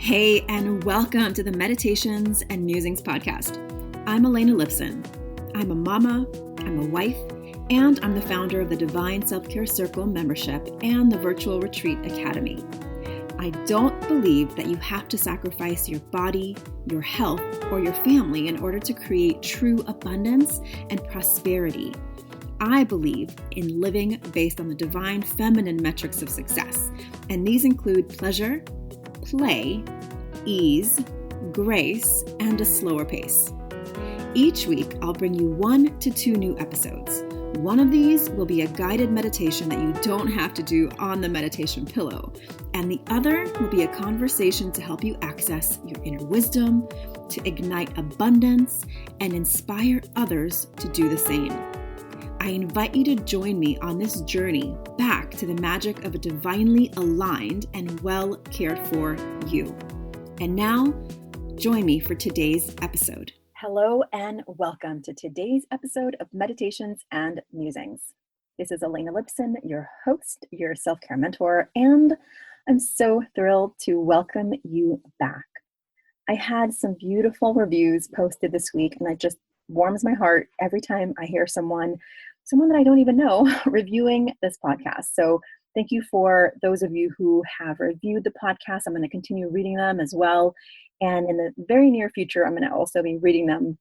Hey, and welcome to the Meditations and Musings podcast. I'm Elena Lipson. I'm a mama, I'm a wife, and I'm the founder of the Divine Self-Care Circle membership and the Virtual Retreat Academy. I don't believe that you have to sacrifice your body, your health, or your family in order to create true abundance and prosperity. I believe in living based on the divine feminine metrics of success, and these include pleasure, play, ease, grace, and a slower pace. Each week, I'll bring you 1 to 2 new episodes. One of these will be a guided meditation that you don't have to do on the meditation pillow, and the other will be a conversation to help you access your inner wisdom, to ignite abundance, and inspire others to do the same. I invite you to join me on this journey back to the magic of a divinely aligned and well cared for you. And now, join me for today's episode. Hello and welcome to today's episode of Meditations and Musings. This is Elena Lipson, your host, your self-care mentor, and I'm so thrilled to welcome you back. I had some beautiful reviews posted this week, and it just warms my heart every time I hear someone that I don't even know reviewing this podcast. So thank you for those of you who have reviewed the podcast. I'm going to continue reading them as well. And in the very near future, I'm going to also be reading them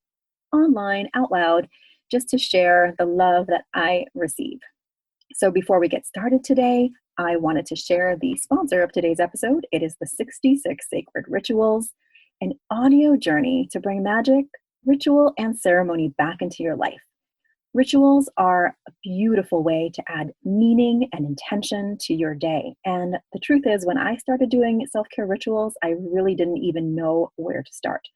online out loud just to share the love that I receive. So before we get started today, I wanted to share the sponsor of today's episode. It is the 66 Sacred Rituals, an audio journey to bring magic, ritual, and ceremony back into your life. Rituals are a beautiful way to add meaning and intention to your day. And the truth is, when I started doing self-care rituals, I really didn't even know where to start.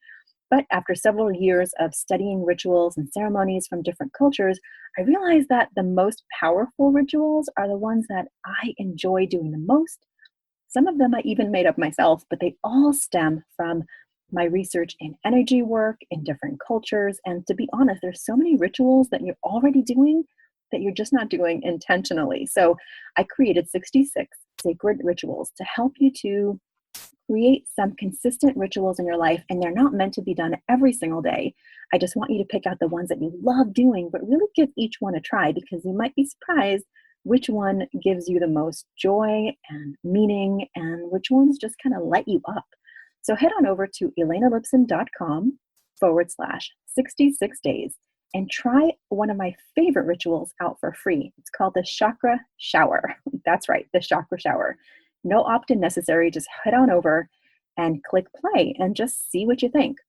But after several years of studying rituals and ceremonies from different cultures, I realized that the most powerful rituals are the ones that I enjoy doing the most. Some of them I even made up myself, but they all stem from my research in energy work in different cultures. And to be honest, there's so many rituals that you're already doing that you're just not doing intentionally. So I created 66 sacred rituals to help you to create some consistent rituals in your life. And they're not meant to be done every single day. I just want you to pick out the ones that you love doing, but really give each one a try, because you might be surprised which one gives you the most joy and meaning and which ones just kind of light you up. So head on over to elenalipson.com/66 days and try one of my favorite rituals out for free. It's called the Chakra Shower. That's right, the Chakra Shower. No opt-in necessary. Just head on over and click play and just see what you think.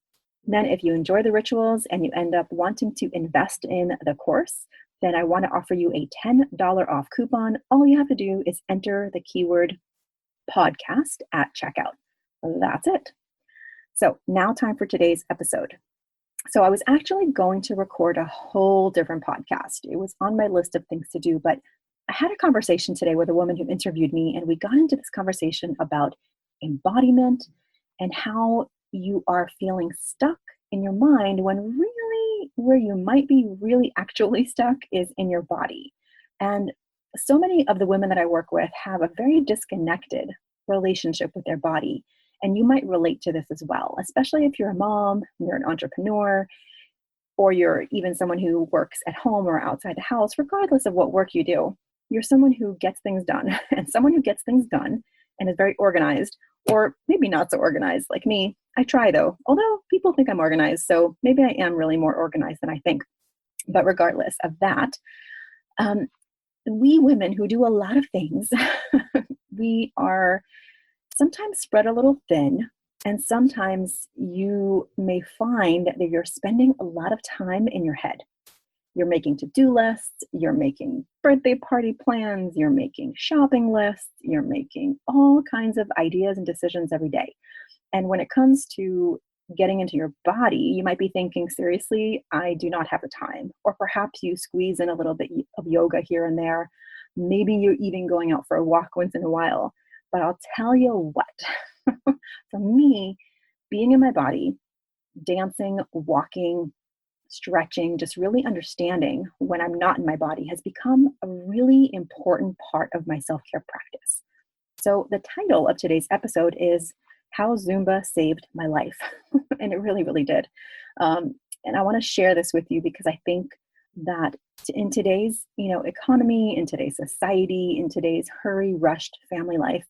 Then if you enjoy the rituals and you end up wanting to invest in the course, then I want to offer you a $10 off coupon. All you have to do is enter the keyword podcast at checkout. That's it. So now time for today's episode. So I was actually going to record a whole different podcast. It was on my list of things to do, but I had a conversation today with a woman who interviewed me, and we got into this conversation about embodiment and how you are feeling stuck in your mind when really where you might be really actually stuck is in your body. And so many of the women that I work with have a very disconnected relationship with their body. And you might relate to this as well, especially if you're a mom, you're an entrepreneur, or you're even someone who works at home or outside the house. Regardless of what work you do, you're someone who gets things done. And someone who gets things done and is very organized, or maybe not so organized like me. I try though, although people think I'm organized, so maybe I am really more organized than I think. But regardless of that, we women who do a lot of things, we are sometimes spread a little thin, and sometimes you may find that you're spending a lot of time in your head. You're making to-do lists, you're making birthday party plans, you're making shopping lists, you're making all kinds of ideas and decisions every day. And when it comes to getting into your body, you might be thinking, seriously, I do not have the time. Or perhaps you squeeze in a little bit of yoga here and there. Maybe you're even going out for a walk once in a while. But I'll tell you what, for me, being in my body, dancing, walking, stretching, just really understanding when I'm not in my body has become a really important part of my self-care practice. So the title of today's episode is how Zumba saved my life. And it really, really did. And I want to share this with you because I think that in today's, economy, in today's society, in today's hurry, rushed family life,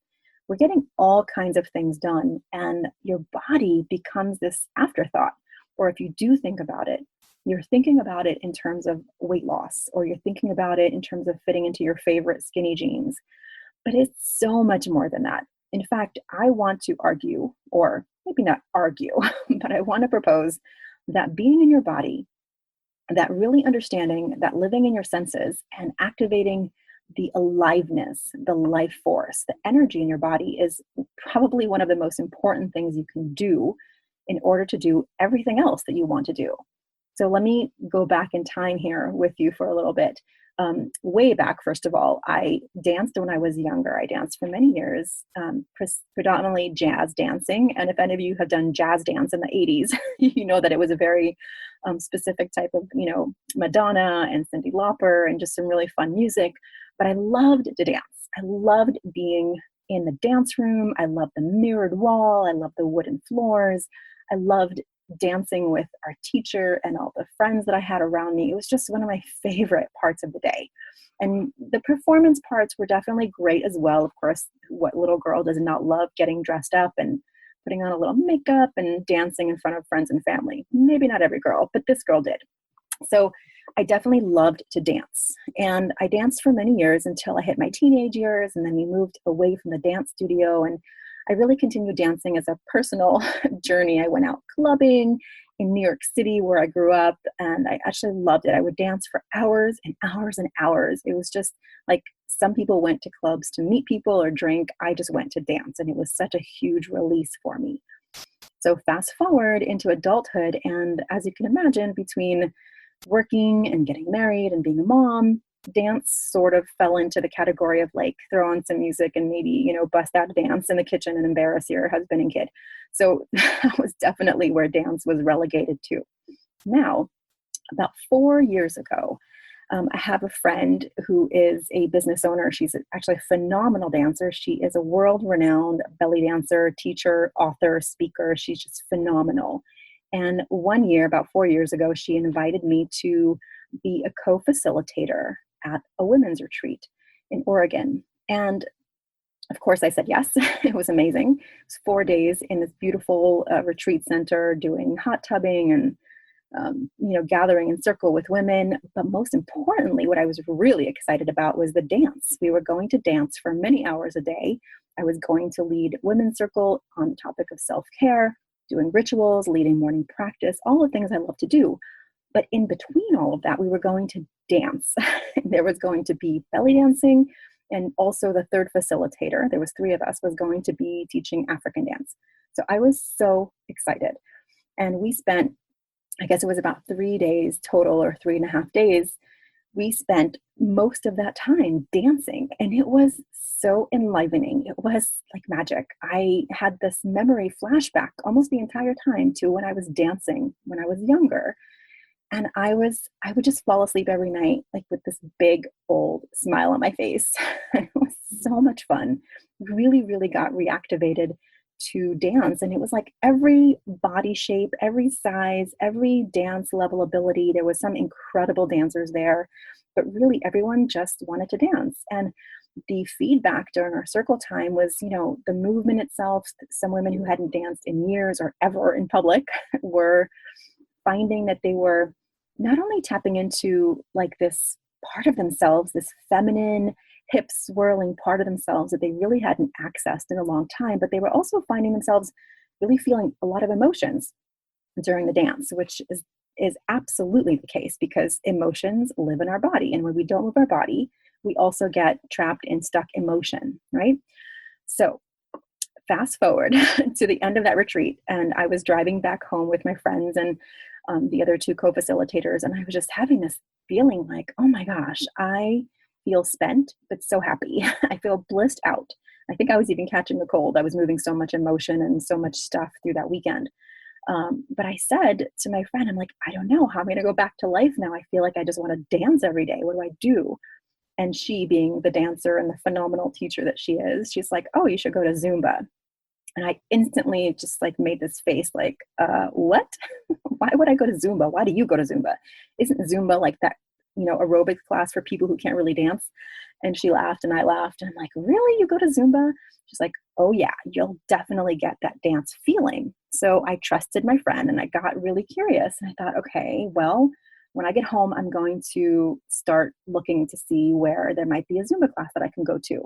we're getting all kinds of things done, and your body becomes this afterthought. Or if you do think about it, you're thinking about it in terms of weight loss, or you're thinking about it in terms of fitting into your favorite skinny jeans. But it's so much more than that. In fact, I want to argue, or maybe not argue, but I want to propose that being in your body, that really understanding, that living in your senses and activating the aliveness, the life force, the energy in your body is probably one of the most important things you can do in order to do everything else that you want to do. So let me go back in time here with you for a little bit. Way back, first of all, I danced when I was younger. I danced for many years, predominantly jazz dancing. And if any of you have done jazz dance in the 80s, you know that it was a very specific type of, Madonna and Cyndi Lauper and just some really fun music. But I loved to dance. I loved being in the dance room. I loved the mirrored wall. I loved the wooden floors. I loved dancing with our teacher and all the friends that I had around me. It was just one of my favorite parts of the day. And the performance parts were definitely great as well. Of course, what little girl does not love getting dressed up and putting on a little makeup and dancing in front of friends and family? Maybe not every girl, but this girl did. So I definitely loved to dance. And I danced for many years until I hit my teenage years. And then we moved away from the dance studio. And I really continued dancing as a personal journey. I went out clubbing in New York City where I grew up, and I actually loved it. I would dance for hours and hours and hours. It was just like some people went to clubs to meet people or drink. I just went to dance, and it was such a huge release for me. So fast forward into adulthood, and as you can imagine, between working and getting married and being a mom, dance sort of fell into the category of like throw on some music and maybe, bust out a dance in the kitchen and embarrass your husband and kid. So that was definitely where dance was relegated to. Now, about 4 years ago, I have a friend who is a business owner. She's actually a phenomenal dancer. She is a world-renowned belly dancer, teacher, author, speaker. She's just phenomenal. And one year, about 4 years ago, she invited me to be a co-facilitator at a women's retreat in Oregon. And of course, I said yes. It was amazing. It was 4 days in this beautiful retreat center doing hot tubbing and gathering in circle with women. But most importantly, what I was really excited about was the dance. We were going to dance for many hours a day. I was going to lead women's circle on the topic of self-care, doing rituals, leading morning practice, all the things I love to do. But in between all of that, we were going to dance. There was going to be belly dancing, and also the third facilitator, there was 3 of us, was going to be teaching African dance. So I was so excited. And we spent, I guess it was about 3 days total, or 3.5 days. We spent most of that time dancing, and it was so enlivening. It was like magic. I had this memory flashback almost the entire time to when I was dancing when I was younger. And I would just fall asleep every night, like with this big old smile on my face. It was so much fun. Really, really got reactivated to dance. And it was like every body shape, every size, every dance level ability. There was some incredible dancers there, but really everyone just wanted to dance. And the feedback during our circle time was, the movement itself. Some women who hadn't danced in years or ever in public were finding that they were not only tapping into like this part of themselves, this feminine, hip swirling part of themselves that they really hadn't accessed in a long time, but they were also finding themselves really feeling a lot of emotions during the dance, which is absolutely the case because emotions live in our body. And when we don't move our body, we also get trapped in stuck emotion, right? So fast forward to the end of that retreat, and I was driving back home with my friends and the other 2 co-facilitators, and I was just having this feeling like, oh my gosh, I feel spent, but so happy. I feel blissed out. I think I was even catching a cold. I was moving so much emotion and so much stuff through that weekend. But I said to my friend, I'm like, I don't know, how am I going to go back to life now? I feel like I just want to dance every day. What do I do? And she, being the dancer and the phenomenal teacher that she is, she's like, oh, you should go to Zumba. And I instantly just like made this face like, what? Why would I go to Zumba? Why do you go to Zumba? Isn't Zumba like that, aerobics class for people who can't really dance? And she laughed and I laughed. And I'm like, really? You go to Zumba? She's like, oh yeah, you'll definitely get that dance feeling. So I trusted my friend and I got really curious. And I thought, okay, well, when I get home, I'm going to start looking to see where there might be a Zumba class that I can go to.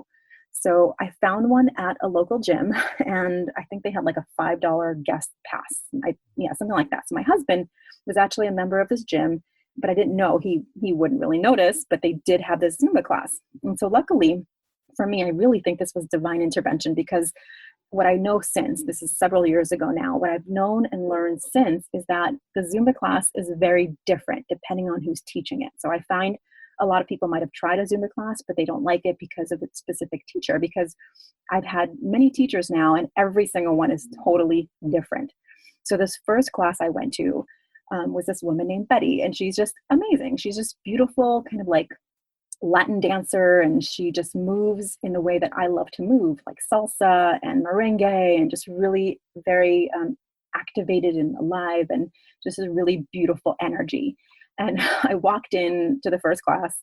So I found one at a local gym, and I think they had like a $5 guest pass. Yeah, something like that. So my husband was actually a member of this gym, but I didn't know he wouldn't really notice, but they did have this Zumba class. And so luckily for me, I really think this was divine intervention, because what I know since, this is several years ago now, what I've known and learned since is that the Zumba class is very different depending on who's teaching it. So I find a lot of people might have tried a Zumba class, but they don't like it because of its specific teacher, because I've had many teachers now and every single one is totally different. So this first class I went to was this woman named Betty, and she's just amazing. She's just beautiful, kind of like Latin dancer, and she just moves in the way that I love to move, like salsa and merengue, and just really very activated and alive, and just a really beautiful energy. And I walked in to the first class.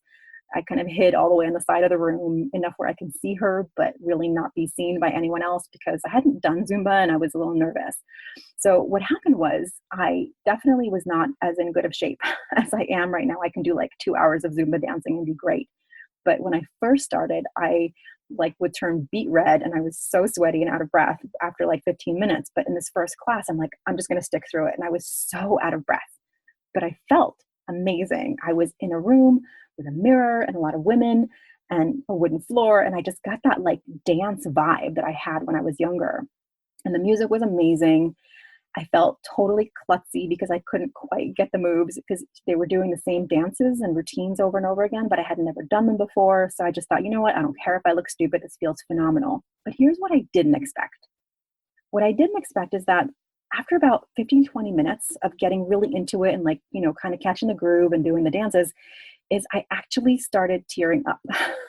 I kind of hid all the way on the side of the room, enough where I can see her, but really not be seen by anyone else, because I hadn't done Zumba and I was a little nervous. So what happened was I definitely was not as in good of shape as I am right now. I can do like 2 hours of Zumba dancing and be great. But when I first started, I like would turn beet red and I was so sweaty and out of breath after like 15 minutes. But in this first class, I'm like, I'm just going to stick through it. And I was so out of breath, but I felt amazing. I was in a room with a mirror and a lot of women and a wooden floor. And I just got that like dance vibe that I had when I was younger. And the music was amazing. I felt totally klutzy because I couldn't quite get the moves, because they were doing the same dances and routines over and over again, but I had never done them before. So I just thought, you know what? I don't care if I look stupid. This feels phenomenal. But here's what I didn't expect. What I didn't expect is that after about 15, 20 minutes of getting really into it and like, kind of catching the groove and doing the dances, is I actually started tearing up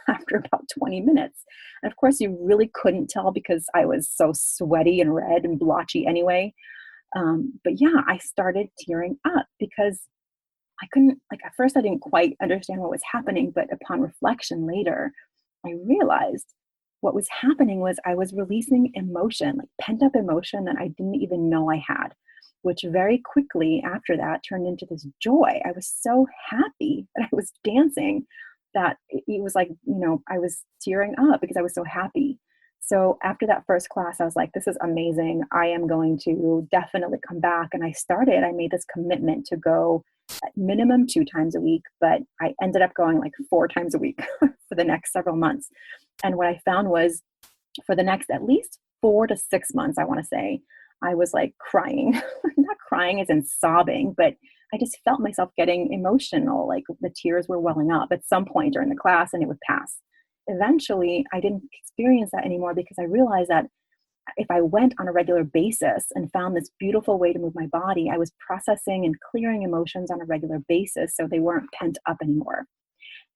after about 20 minutes. And of course, you really couldn't tell because I was so sweaty and red and blotchy anyway. But yeah, I started tearing up because I couldn't, like, at first I didn't quite understand what was happening, but upon reflection later, I realized what was happening was I was releasing emotion, like pent up emotion that I didn't even know I had, which very quickly after that turned into this joy. I was so happy that I was dancing that it was like, I was tearing up because I was so happy. So after that first class, I was like, this is amazing. I am going to definitely come back. And I made this commitment to go at minimum 2 times a week, but I ended up going like 4 times a week for the next several months. And what I found was for the next at least 4 to 6 months, I want to say, I was like crying, not crying as in sobbing, but I just felt myself getting emotional. Like the tears were welling up at some point during the class and it would pass. Eventually, I didn't experience that anymore because I realized that if I went on a regular basis and found this beautiful way to move my body, I was processing and clearing emotions on a regular basis so they weren't pent up anymore.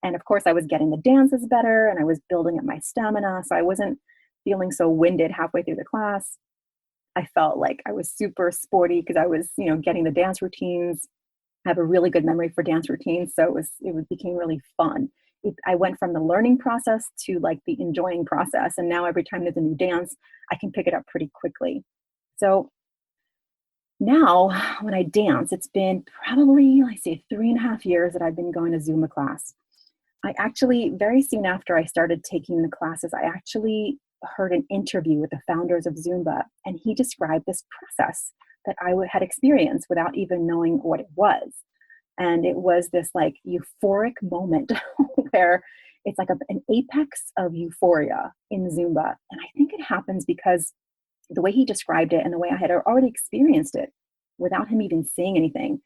And of course, I was getting the dances better and I was building up my stamina. So I wasn't feeling so winded halfway through the class. I felt like I was super sporty because I was, getting the dance routines. I have a really good memory for dance routines. So became really fun. I went from the learning process to like the enjoying process. And now every time there's a new dance, I can pick it up pretty quickly. So now when I dance, it's been probably, 3.5 years that I've been going to Zumba class. I actually, very soon after I started taking the classes, I actually heard an interview with the founders of Zumba, and he described this process that I had experienced without even knowing what it was. And it was this like euphoric moment where it's like an apex of euphoria in Zumba. And I think it happens because the way he described it and the way I had already experienced it without him even saying anything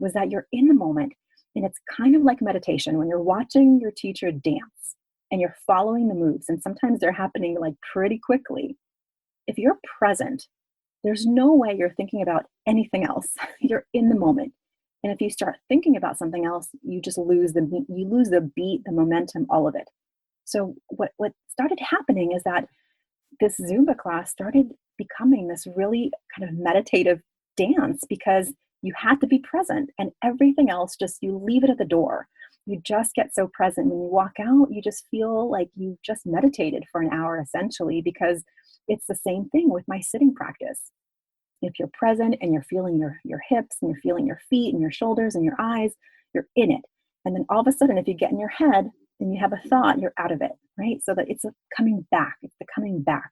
was that you're in the moment. And it's kind of like meditation when you're watching your teacher dance and you're following the moves. And sometimes they're happening like pretty quickly. If you're present, there's no way you're thinking about anything else. You're in the moment. And if you start thinking about something else, you just lose the beat, the momentum, all of it. So what started happening is that this Zumba class started becoming this really kind of meditative dance because you had to be present and everything else just you leave it at the door. You just get so present. When you walk out, you just feel like you just meditated for an hour essentially, because it's the same thing with my sitting practice. If you're present and you're feeling your hips and you're feeling your feet and your shoulders and your eyes, you're in it. And then all of a sudden, if you get in your head and you have a thought, you're out of it, right? So that it's a coming back, it's the coming back.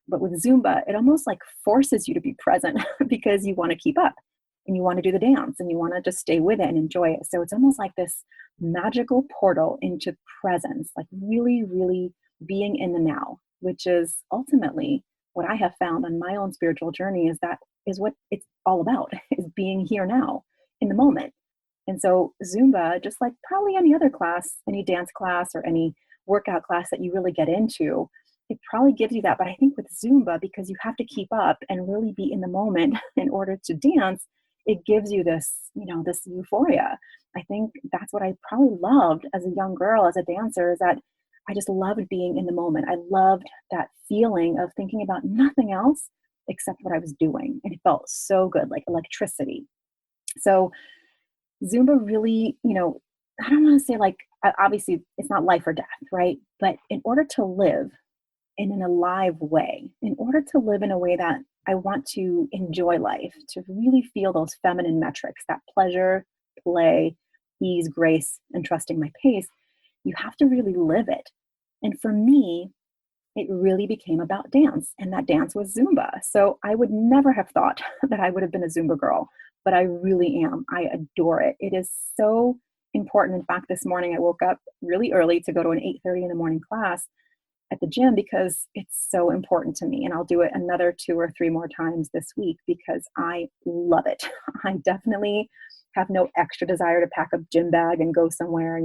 But with Zumba, it almost like forces you to be present because you want to keep up and you want to do the dance and you want to just stay with it and enjoy it. So it's almost like this magical portal into presence, like really, really being in the now, which is ultimately what I have found on my own spiritual journey is what it's all about, is being here now in the moment. And so Zumba, just like probably any other class, any dance class or any workout class that you really get into, it probably gives you that. But I think with Zumba, because you have to keep up and really be in the moment in order to dance, it gives you this, this euphoria. I think that's what I probably loved as a young girl, as a dancer, is that I just loved being in the moment. I loved that feeling of thinking about nothing else except what I was doing. And it felt so good, like electricity. So Zumba really, I don't want to say like, obviously it's not life or death, right? But in order to live in an alive way, in order to live in a way that I want to enjoy life, to really feel those feminine metrics, that pleasure, play, ease, grace, and trusting my pace, you have to really live it. And for me, it really became about dance, and that dance was Zumba. So I would never have thought that I would have been a Zumba girl, but I really am. I adore it. It is so important. In fact, this morning I woke up really early to go to an 8:30 in the morning class at the gym because it's so important to me. And I'll do it another 2 or 3 more times this week because I love it. I definitely have no extra desire to pack a gym bag and go somewhere.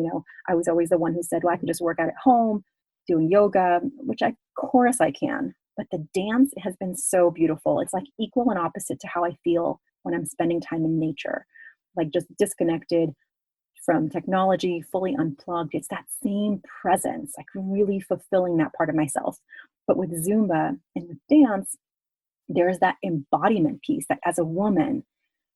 I was always the one who said, well, I can just work out at home doing yoga, which of course I can. But the dance has been so beautiful. It's like equal and opposite to how I feel when I'm spending time in nature, like just disconnected from technology, fully unplugged. It's that same presence, like really fulfilling that part of myself. But with Zumba and with dance, there's that embodiment piece that as a woman,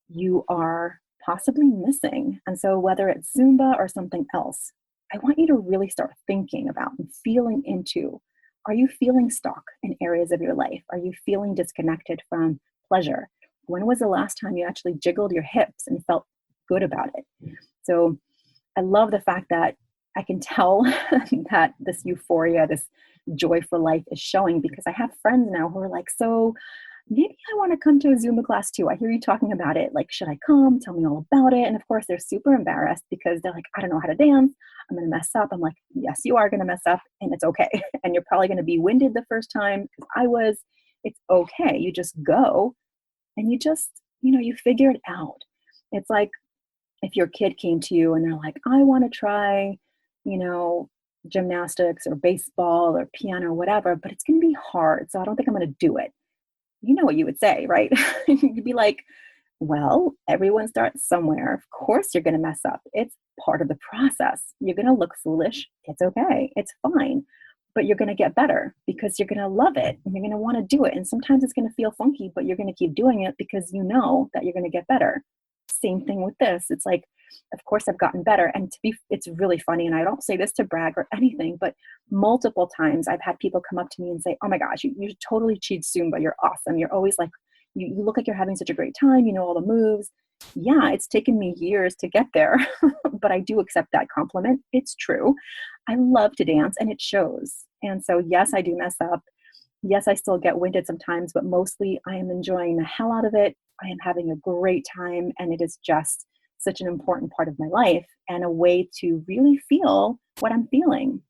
you are possibly missing. And so whether it's Zumba or something else, I want you to really start thinking about and feeling into, are you feeling stuck in areas of your life? Are you feeling disconnected from pleasure? When was the last time you actually jiggled your hips and felt good about it? So I love the fact that I can tell that this euphoria, this joy for life is showing, because I have friends now who are like, so maybe I want to come to a Zumba class too. I hear you talking about it. Like, should I come? Tell me all about it. And of course, they're super embarrassed because they're like, I don't know how to dance. I'm going to mess up. I'm like, yes, you are going to mess up and it's okay. And you're probably going to be winded the first time because I was. It's okay. You just go and you just, you figure it out. It's like if your kid came to you and they're like, I want to try, gymnastics or baseball or piano or whatever, but it's going to be hard. So I don't think I'm going to do it. You know what you would say, right? You'd be like, well, everyone starts somewhere. Of course you're going to mess up. It's part of the process. You're going to look foolish. It's okay. It's fine. But you're going to get better because you're going to love it and you're going to want to do it. And sometimes it's going to feel funky, but you're going to keep doing it because you know that you're going to get better. Same thing with this. It's like, of course I've gotten better. And it's really funny. And I don't say this to brag or anything, but multiple times I've had people come up to me and say, oh my gosh, you totally cheat Zumba. You're awesome. You're always like, you look like you're having such a great time. You know all the moves. Yeah, it's taken me years to get there, but I do accept that compliment. It's true. I love to dance and it shows. And so, yes, I do mess up. Yes, I still get winded sometimes, but mostly I am enjoying the hell out of it. I am having a great time, and it is just such an important part of my life and a way to really feel what I'm feeling.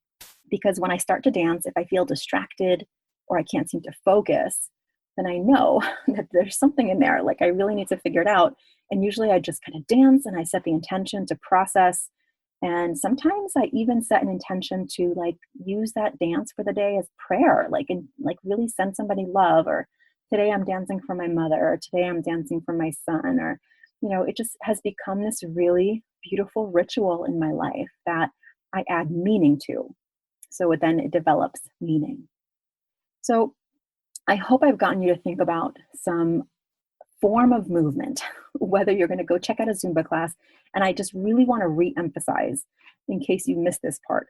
Because when I start to dance, if I feel distracted or I can't seem to focus, then I know that there's something in there. Like I really need to figure it out. And usually I just kind of dance and I set the intention to process. And sometimes I even set an intention to like use that dance for the day as prayer, and really send somebody love, or today I'm dancing for my mother, or today I'm dancing for my son, or, it just has become this really beautiful ritual in my life that I add meaning to. So then it develops meaning. So I hope I've gotten you to think about some form of movement, whether you're going to go check out a Zumba class. And I just really want to re-emphasize, in case you missed this part,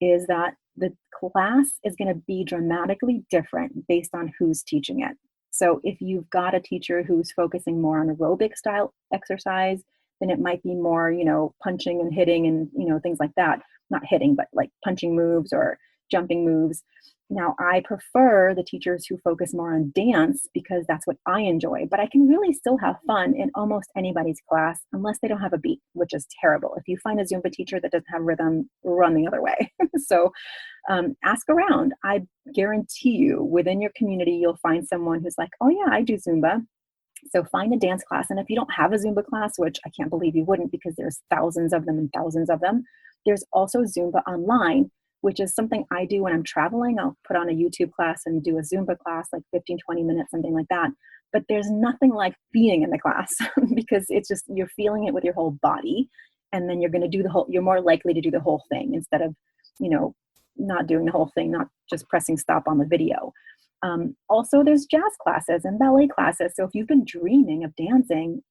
is that the class is going to be dramatically different based on who's teaching it. So if you've got a teacher who's focusing more on aerobic style exercise, then it might be more, punching and hitting and, things like that. Not hitting, but like punching moves or jumping moves. Now, I prefer the teachers who focus more on dance because that's what I enjoy, but I can really still have fun in almost anybody's class unless they don't have a beat, which is terrible. If you find a Zumba teacher that doesn't have rhythm, run the other way. So ask around. I guarantee you within your community, you'll find someone who's like, oh yeah, I do Zumba. So find a dance class. And if you don't have a Zumba class, which I can't believe you wouldn't because there's thousands of them and thousands of them, there's also Zumba online, which is something I do when I'm traveling. I'll put on a YouTube class and do a Zumba class, like 15, 20 minutes, something like that. But there's nothing like being in the class because it's just, you're feeling it with your whole body. And then you're going to do you're more likely to do the whole thing instead of, not doing the whole thing, not just pressing stop on the video. Also, there's jazz classes and ballet classes. So if you've been dreaming of dancing,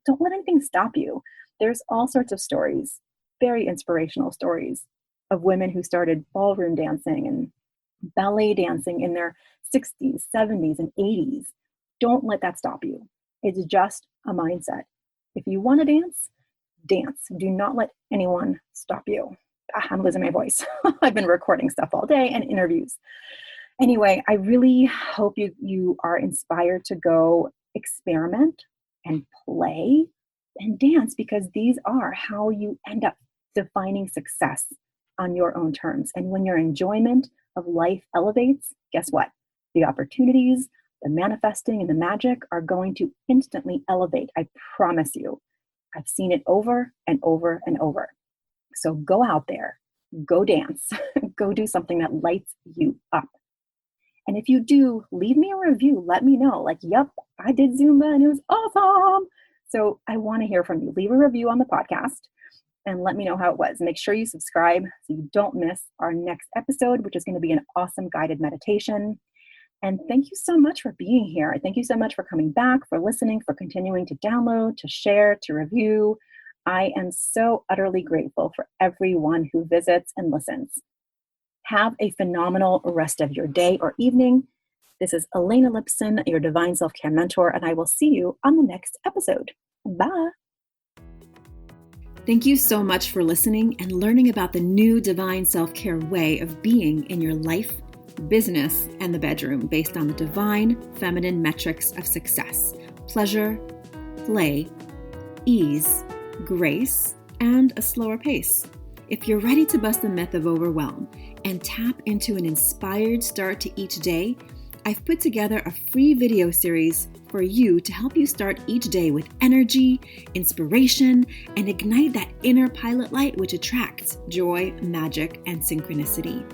don't let anything stop you. There's all sorts of stories, very inspirational stories of women who started ballroom dancing and ballet dancing in their 60s, 70s, and 80s. Don't let that stop you. It's just a mindset. If you want to dance, dance. Do not let anyone stop you. I'm losing my voice. I've been recording stuff all day and interviews. Anyway, I really hope you are inspired to go experiment and play and dance, because these are how you end up defining success on your own terms. And when your enjoyment of life elevates, guess what? The opportunities, the manifesting, and the magic are going to instantly elevate. I promise you. I've seen it over and over and over. So go out there, go dance, go do something that lights you up. And if you do, leave me a review. Let me know, yep, I did Zumba and it was awesome. So I want to hear from you. Leave a review on the podcast and let me know how it was. Make sure you subscribe so you don't miss our next episode, which is going to be an awesome guided meditation. And thank you so much for being here. Thank you so much for coming back, for listening, for continuing to download, to share, to review. I am so utterly grateful for everyone who visits and listens. Have a phenomenal rest of your day or evening. This is Elena Lipson, your Divine Self-Care Mentor, and I will see you on the next episode. Bye. Thank you so much for listening and learning about the new Divine Self-Care way of being in your life, business, and the bedroom based on the divine feminine metrics of success: pleasure, play, ease, grace, and a slower pace. If you're ready to bust the myth of overwhelm and tap into an inspired start to each day, I've put together a free video series for you to help you start each day with energy, inspiration, and ignite that inner pilot light which attracts joy, magic, and synchronicity.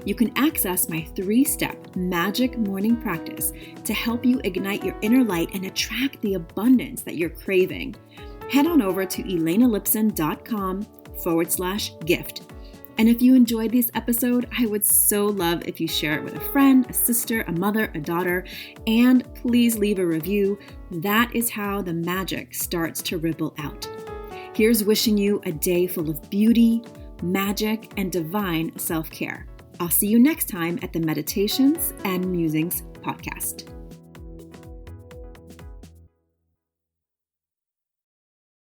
You can access my 3-step magic morning practice to help you ignite your inner light and attract the abundance that you're craving. Head on over to elenalipson.com/gift. And if you enjoyed this episode, I would so love if you share it with a friend, a sister, a mother, a daughter, and please leave a review. That is how the magic starts to ripple out. Here's wishing you a day full of beauty, magic, and divine self-care. I'll see you next time at the Meditations and Musings podcast.